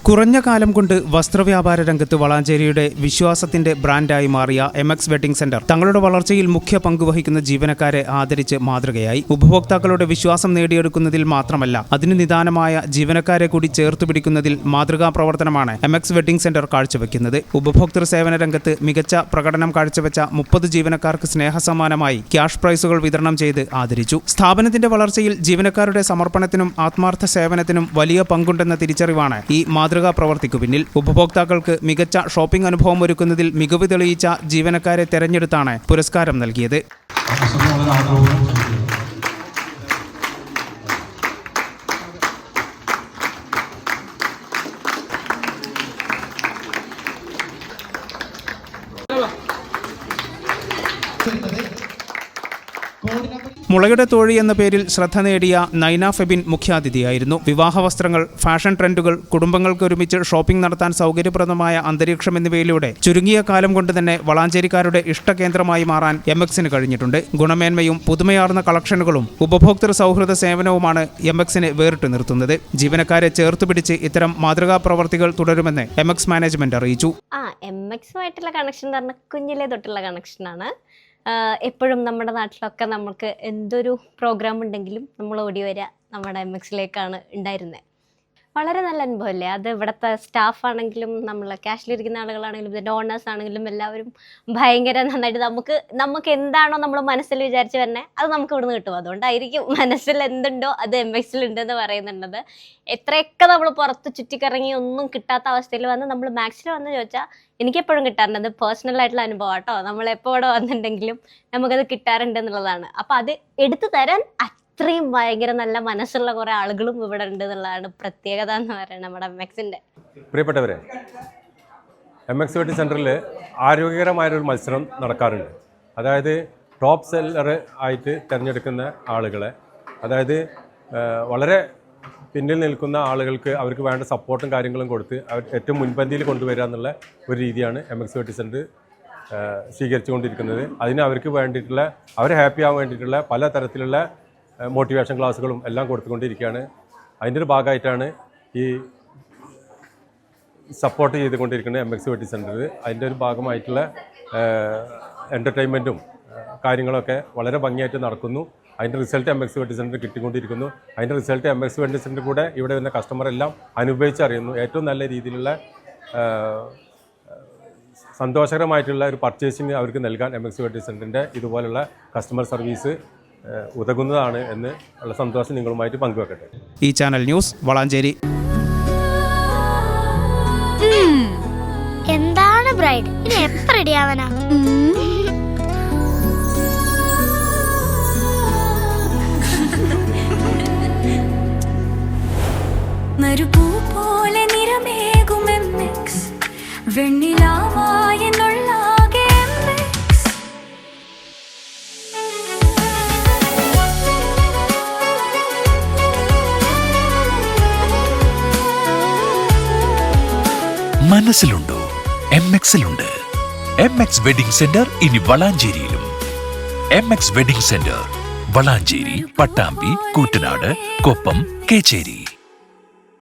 കുറഞ്ഞ കാലം കൊണ്ട് വസ്ത്രവ്യാപാര രംഗത്ത് വളാഞ്ചേരിയുടെ വിശ്വാസത്തിന്റെ ബ്രാൻഡായി മാറിയ MX വെഡിംഗ് സെന്റർ തങ്ങളുടെ വളർച്ചയിൽ മുഖ്യ പങ്കുവഹിക്കുന്ന ജീവനക്കാരെ ആദരിച്ച് മാതൃകയായി. ഉപഭോക്താക്കളുടെ വിശ്വാസം നേടിയെടുക്കുന്നതിൽ മാത്രമല്ല, അതിന് നിദാനമായ ജീവനക്കാരെ കൂടി ചേർത്തുപിടിക്കുന്നതിൽ മാതൃകാ പ്രവർത്തനമാണ് MX വെഡിംഗ് സെന്റർ കാഴ്ചവെക്കുന്നത്. ഉപഭോക്തൃ സേവന രംഗത്ത് മികച്ച പ്രകടനം കാഴ്ചവെച്ച 30 ജീവനക്കാർക്ക് സ്നേഹസമ്മാനമായി ക്യാഷ് പ്രൈസുകൾ വിതരണം ചെയ്ത് ആദരിച്ചു. സ്ഥാപനത്തിന്റെ വളർച്ചയിൽ ജീവനക്കാരുടെ സമർപ്പണത്തിനും ആത്മാർത്ഥ സേവനത്തിനും വലിയ പങ്കുണ്ടെന്ന തിരിച്ചറിവാണ് ഈ മാതൃകാ പ്രവർത്തിക്കു പിന്നിൽ. ഉപഭോക്താക്കൾക്ക് മികച്ച ഷോപ്പിംഗ് അനുഭവം ഒരുക്കുന്നതിൽ മികവ് തെളിയിച്ച ജീവനക്കാരെ തെരഞ്ഞെടുത്താണ് പുരസ്കാരം നൽകിയത്. മുളയുടെ തോഴി എന്ന പേരിൽ ശ്രദ്ധ നേടിയ നൈന ഫെബിൻ മുഖ്യാതിഥിയായിരുന്നു. വിവാഹ വസ്ത്രങ്ങൾ, ഫാഷൻ ട്രെൻഡുകൾ, കുടുംബങ്ങൾക്ക് ഒരുമിച്ച് ഷോപ്പിംഗ് നടത്താൻ സൗകര്യപ്രദമായ അന്തരീക്ഷം എന്നിവയിലൂടെ ചുരുങ്ങിയ കാലം കൊണ്ട് തന്നെ വളാഞ്ചേരിക്കാരുടെ ഇഷ്ടകേന്ദ്രമായി മാറാൻ MXന് കഴിഞ്ഞിട്ടുണ്ട്. ഗുണമേന്മയും പുതുമയാർന്ന കളക്ഷനുകളും ഉപഭോക്തൃ സൗഹൃദ സേവനവുമാണ് MXനെ വേറിട്ട് നിർത്തുന്നത്. ജീവനക്കാരെ ചേർത്തുപിടിച്ച് ഇത്തരം മാതൃകാ പ്രവർത്തികൾ തുടരുമെന്ന് MX മാനേജ്മെന്റ് അറിയിച്ചു. MXുമായിട്ടുള്ള കണക്ഷൻ എന്ന് പറഞ്ഞാൽ കുഞ്ഞിലേ തൊട്ടുള്ള കണക്ഷനാണ്. എപ്പോഴും നമ്മുടെ നാട്ടിലൊക്കെ നമുക്ക് എന്തൊരു പ്രോഗ്രാം ഉണ്ടെങ്കിലും നമ്മൾ ഓടി വരിക നമ്മുടെ MXലേക്കാണ് ഉണ്ടായിരുന്നത്. വളരെ നല്ല അനുഭവമല്ലേ അത്. ഇവിടുത്തെ സ്റ്റാഫാണെങ്കിലും നമ്മൾ ക്യാഷിലിരിക്കുന്ന ആളുകളാണെങ്കിലും ഇതിൻ്റെ ഓണേഴ്സ് ആണെങ്കിലും എല്ലാവരും ഭയങ്കര നന്നായിട്ട് നമുക്ക് എന്താണോ നമ്മൾ മനസ്സിൽ വിചാരിച്ച് വരുന്നത് അത് നമുക്ക് ഇവിടുന്ന് കിട്ടും. അതുകൊണ്ടായിരിക്കും മനസ്സിൽ എന്തുണ്ടോ അത് MXലുണ്ടെന്ന് പറയുന്നുള്ളത്. എത്രയൊക്കെ നമ്മൾ പുറത്ത് ചുറ്റിക്കറങ്ങി ഒന്നും കിട്ടാത്ത അവസ്ഥയിൽ വന്ന് നമ്മൾ മാക്സിൽ വന്ന് ചോദിച്ചാൽ എനിക്കെപ്പോഴും കിട്ടാറുണ്ട്. അത് പേഴ്സണലായിട്ടുള്ള അനുഭവം കേട്ടോ. നമ്മളെപ്പോൾ ഇവിടെ വന്നിട്ടുണ്ടെങ്കിലും നമുക്കത് കിട്ടാറുണ്ട് എന്നുള്ളതാണ്. അപ്പോൾ അത് എടുത്തു തരാൻ അത്രയും ഭയങ്കര നല്ല മനസ്സുള്ള കുറേ ആളുകളും ഇവിടെ ഉണ്ട് എന്നുള്ളതാണ് പ്രത്യേകത എന്ന് പറയുന്നത് നമ്മുടെ MXന്റെ. പ്രിയപ്പെട്ടവരെ, MX വെഡിംഗ് സെൻറ്ററിൽ ആരോഗ്യകരമായൊരു മത്സരം നടക്കാറുണ്ട്. അതായത് ടോപ്പ് സെല്ലർ ആയിട്ട് തിരഞ്ഞെടുക്കുന്ന ആളുകളെ, അതായത് വളരെ പിന്നിൽ നിൽക്കുന്ന ആളുകൾക്ക് അവർക്ക് വേണ്ട സപ്പോർട്ടും കാര്യങ്ങളും കൊടുത്ത് അവർ ഏറ്റവും മുൻപന്തിയിൽ കൊണ്ടുവരിക എന്നുള്ള ഒരു രീതിയാണ് MX വെഡിംഗ് സെൻറ്റർ സ്വീകരിച്ചുകൊണ്ടിരിക്കുന്നത്. അതിന് അവർക്ക് വേണ്ടിയിട്ടുള്ള, അവരെ ഹാപ്പി ആവാൻ വേണ്ടിയിട്ടുള്ള പല തരത്തിലുള്ള മോട്ടിവേഷൻ ക്ലാസ്സുകളും എല്ലാം കൊടുത്തുകൊണ്ടിരിക്കുകയാണ്. അതിൻ്റെ ഒരു ഭാഗമായിട്ടാണ് ഈ സപ്പോർട്ട് ചെയ്തുകൊണ്ടിരിക്കുന്നത് MX വെഡിംഗ് സെൻറ്റർ. അതിൻ്റെ ഒരു ഭാഗമായിട്ടുള്ള എൻ്റർടൈൻമെൻറ്റും കാര്യങ്ങളൊക്കെ വളരെ ഭംഗിയായിട്ട് നടക്കുന്നു. അതിൻ്റെ റിസൾട്ട് MX വെഡിംഗ് സെൻറ്റർ കിട്ടിക്കൊണ്ടിരിക്കുന്നു. അതിൻ്റെ റിസൾട്ട് MX വെഡിംഗ് സെൻറ്റർ കൂടെ ഇവിടെ വരുന്ന കസ്റ്റമറെല്ലാം അനുഭവിച്ചറിയുന്നു. ഏറ്റവും നല്ല രീതിയിലുള്ള സന്തോഷകരമായിട്ടുള്ള ഒരു പർച്ചേസിങ് അവർക്ക് നൽകാൻ MX വെഡിംഗ് സെൻറ്ററിൻ്റെ ഇതുപോലുള്ള കസ്റ്റമർ സർവീസ് ഉതകുന്നതാണ് എന്ന് ഉള്ള സന്തോഷം നിങ്ങളുമായിട്ട് പങ്കുവെക്കട്ടെ. ഈ ചാനൽ ന്യൂസ് വളാഞ്ചേരി. എന്താണ് ബ്രൈഡ്, ഇനി എപ്പോ റെഡി ആവാനാ? മരുപൂ പോലെ നിറമേകും MX, വെണ്ണിലാവായ നുള്ളാകെ MX. മനസ്സിലുണ്ടോ? MXലുണ്ട്. MX വെഡിംഗ് സെന്റർ ഇനി വളാഞ്ചേരിയിലും. MX wedding centre Valanchery, Pattambi, Koottanad, Koppam, Kecheri.